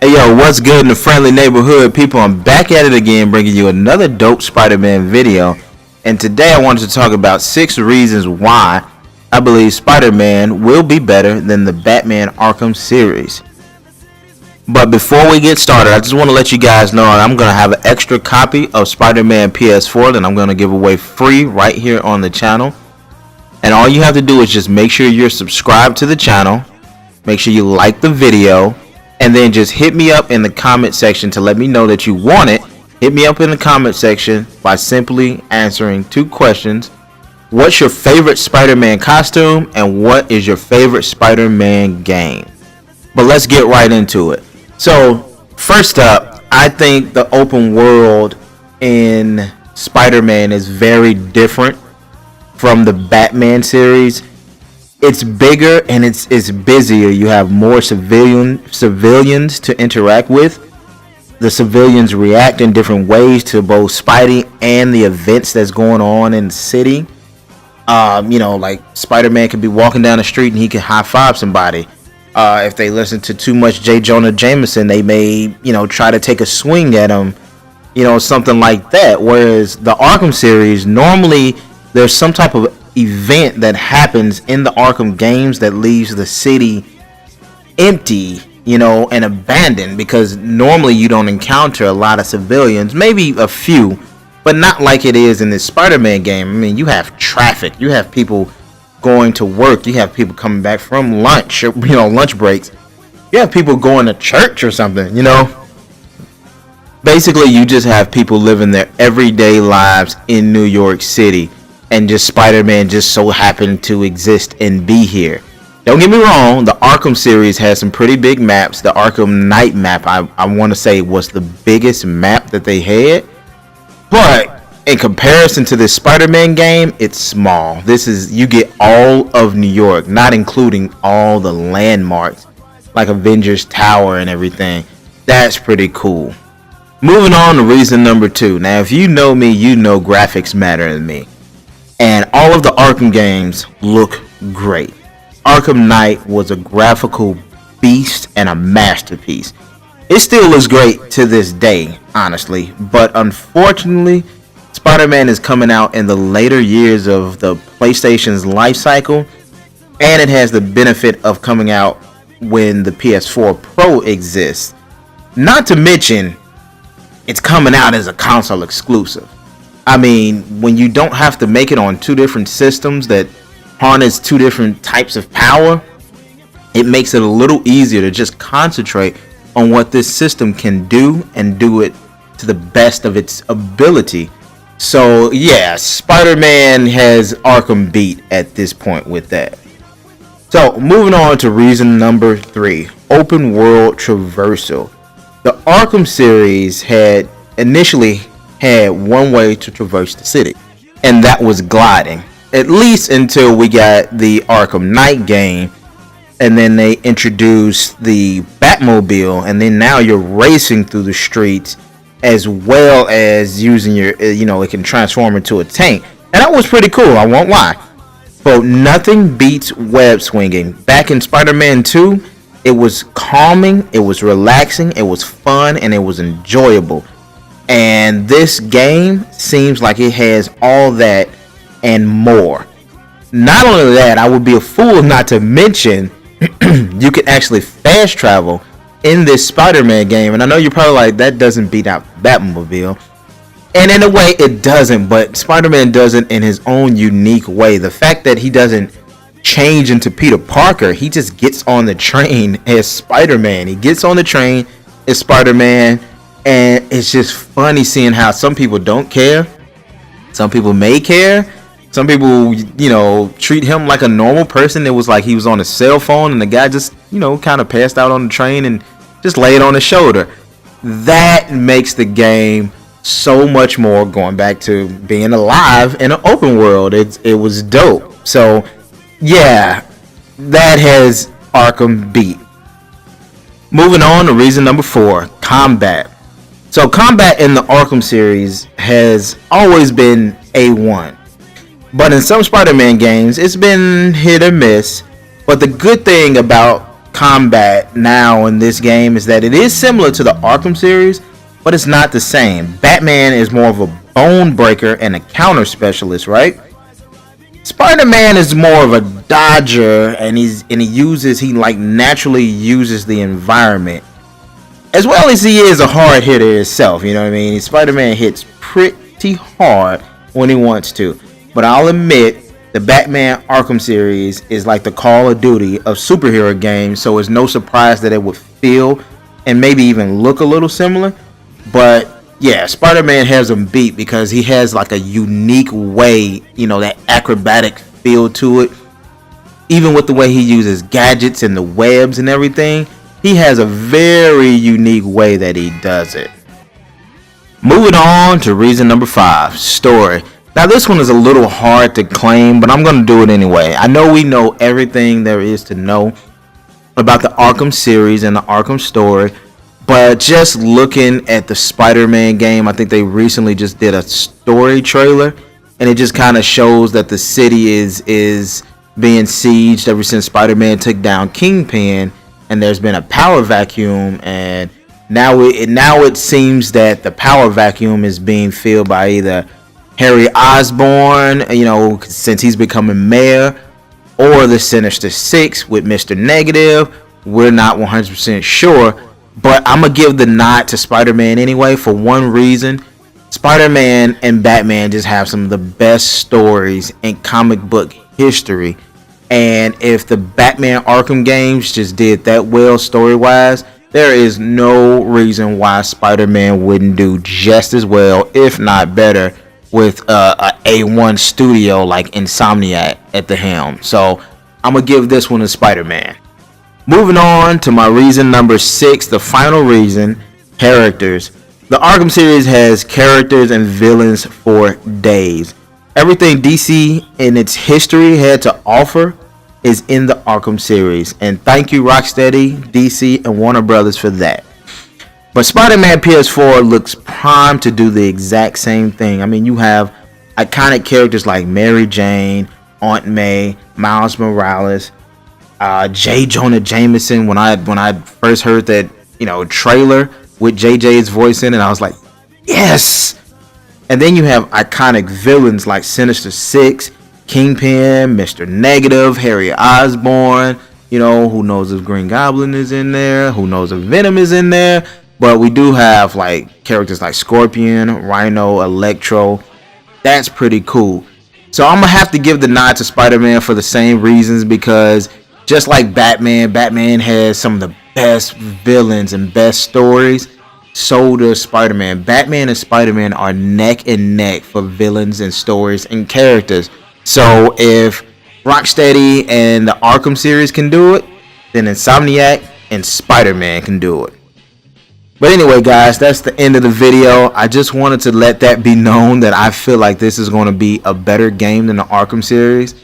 Hey yo, what's good in the friendly neighborhood, people? I'm back at it again, bringing you another dope Spider-Man video. And today I wanted to talk about 6 reasons why I believe Spider-Man will be better than the Batman Arkham series. But before we get started, I just want to let you guys know I'm going to have an extra copy of Spider-Man PS4 that I'm going to give away free right here on the channel. And all you have to do is just make sure you're subscribed to the channel, make sure you like the video, and then just hit me up in the comment section to let me know that you want it. Hit me up in the comment section by simply answering 2 questions. What's your favorite Spider-Man costume, and what is your favorite Spider-Man game? But let's get right into it. So first up, I think the open world in Spider-Man is very different from the Batman series. It's bigger and it's busier. You have more civilians to interact with. The civilians react in different ways to both Spidey and the events that's going on in the city. Like Spider-Man could be walking down the street and he can high five somebody. If they listen to too much J. Jonah Jameson, they may, try to take a swing at him, something like that. Whereas the Arkham series, normally there's some type of event that happens in the Arkham games that leaves the city empty, and abandoned, because normally you don't encounter a lot of civilians, maybe a few, but not like it is in this Spider-Man game. I mean, you have traffic, you have people going to work, you have people coming back from lunch, lunch breaks, you have people going to church or something, Basically, you just have people living their everyday lives in New York City. And just Spider-Man just so happened to exist and be here. Don't get me wrong, the Arkham series has some pretty big maps. The Arkham Knight map, I want to say, was the biggest map that they had. But in comparison to this Spider-Man game, it's small. You get all of New York, not including all the landmarks, like Avengers Tower and everything. That's pretty cool. Moving on to reason number 2. Now, if you know me, you know graphics matter to me. And all of the Arkham games look great. Arkham Knight was a graphical beast and a masterpiece. It still looks great to this day, honestly. But unfortunately, Spider-Man is coming out in the later years of the PlayStation's life cycle. And it has the benefit of coming out when the PS4 Pro exists. Not to mention, it's coming out as a console exclusive. I mean, when you don't have to make it on 2 different systems that harness 2 different types of power, it makes it a little easier to just concentrate on what this system can do and do it to the best of its ability. So yeah, Spider-Man has Arkham beat at this point with that. So moving on to reason number 3, open world traversal. The Arkham series had initially had one way to traverse the city, and that was gliding, at least until we got the Arkham Knight game, and then they introduced the Batmobile, and then now you're racing through the streets, as well as using your, it can transform into a tank, and that was pretty cool, I won't lie. But nothing beats web swinging. Back in Spider-Man 2, it was calming, it was relaxing, it was fun, and it was enjoyable. And this game seems like it has all that and more. Not only that, I would be a fool not to mention you can actually fast travel in this Spider-Man game. And I know you're probably like, that doesn't beat out Batmobile. And in a way, it doesn't. But Spider-Man does it in his own unique way. The fact that he doesn't change into Peter Parker, he just gets on the train as Spider-Man. He gets on the train as Spider-Man. And it's just funny seeing how some people don't care. Some people may care. Some people, treat him like a normal person. It was like he was on a cell phone and the guy just, kind of passed out on the train and just laid on his shoulder. That makes the game so much more, going back to being alive in an open world. It was dope. So, yeah, that has Arkham beat. Moving on to reason number 4, combat. So combat in the Arkham series has always been A1. But in some Spider-Man games, it's been hit or miss. But the good thing about combat now in this game is that it is similar to the Arkham series, but it's not the same. Batman is more of a bone breaker and a counter specialist, right? Spider-Man is more of a dodger, and he naturally uses the environment, as well as he is a hard hitter himself. You know what I mean? Spider-Man hits pretty hard when he wants to. But I'll admit, the Batman Arkham series is like the Call of Duty of superhero games, so it's no surprise that it would feel and maybe even look a little similar. But yeah, Spider-Man has him beat because he has like a unique way, that acrobatic feel to it. Even with the way he uses gadgets and the webs and everything, he has a very unique way that he does it. Moving on to reason number 5, story. Now this one is a little hard to claim, but I'm going to do it anyway. I know we know everything there is to know about the Arkham series and the Arkham story. But just looking at the Spider-Man game, I think they recently just did a story trailer, and it just kind of shows that the city is being sieged ever since Spider-Man took down Kingpin, and there's been a power vacuum, and now it seems that the power vacuum is being filled by either Harry Osborn, since he's becoming mayor, or the Sinister Six with Mr. Negative. We're not 100% sure. But I'm going to give the nod to Spider-Man anyway for one reason. Spider-Man and Batman just have some of the best stories in comic book history. And if the Batman Arkham games just did that well story-wise, there is no reason why Spider-Man wouldn't do just as well, if not better, with a A1 studio like Insomniacs at the helm. So I'm going to give this one to Spider-Man. Moving on to my reason number 6, the final reason, characters. The Arkham series has characters and villains for days. Everything DC in its history had to offer is in the Arkham series. And thank you Rocksteady, DC, and Warner Brothers for that. But Spider-Man PS4 looks primed to do the exact same thing. I mean, you have iconic characters like Mary Jane, Aunt May, Miles Morales, J. Jonah Jameson. When I first heard that trailer with JJ's voice in it, I was like, yes. And then you have iconic villains like Sinister Six, Kingpin, Mr. Negative, Harry Osborn. Who knows if Green Goblin is in there? Who knows if Venom is in there? But we do have like characters like Scorpion, Rhino, Electro. That's pretty cool. So I'm gonna have to give the nod to Spider-Man for the same reasons, because just like Batman has some of the best villains and best stories. So does Spider-Man. Batman and Spider-Man are neck and neck for villains and stories and characters. So if Rocksteady and the Arkham series can do it, then Insomniac and Spider-Man can do it. But anyway, guys, that's the end of the video. I just wanted to let that be known that I feel like this is going to be a better game than the Arkham series.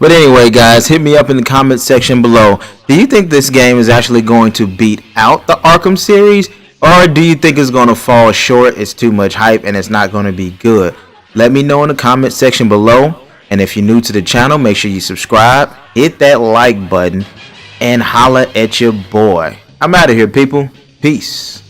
But anyway, guys, hit me up in the comment section below. Do you think this game is actually going to beat out the Arkham series? Or do you think it's going to fall short, it's too much hype, and it's not going to be good? Let me know in the comment section below. And if you're new to the channel, make sure you subscribe, hit that like button, and holla at your boy. I'm out of here, people. Peace.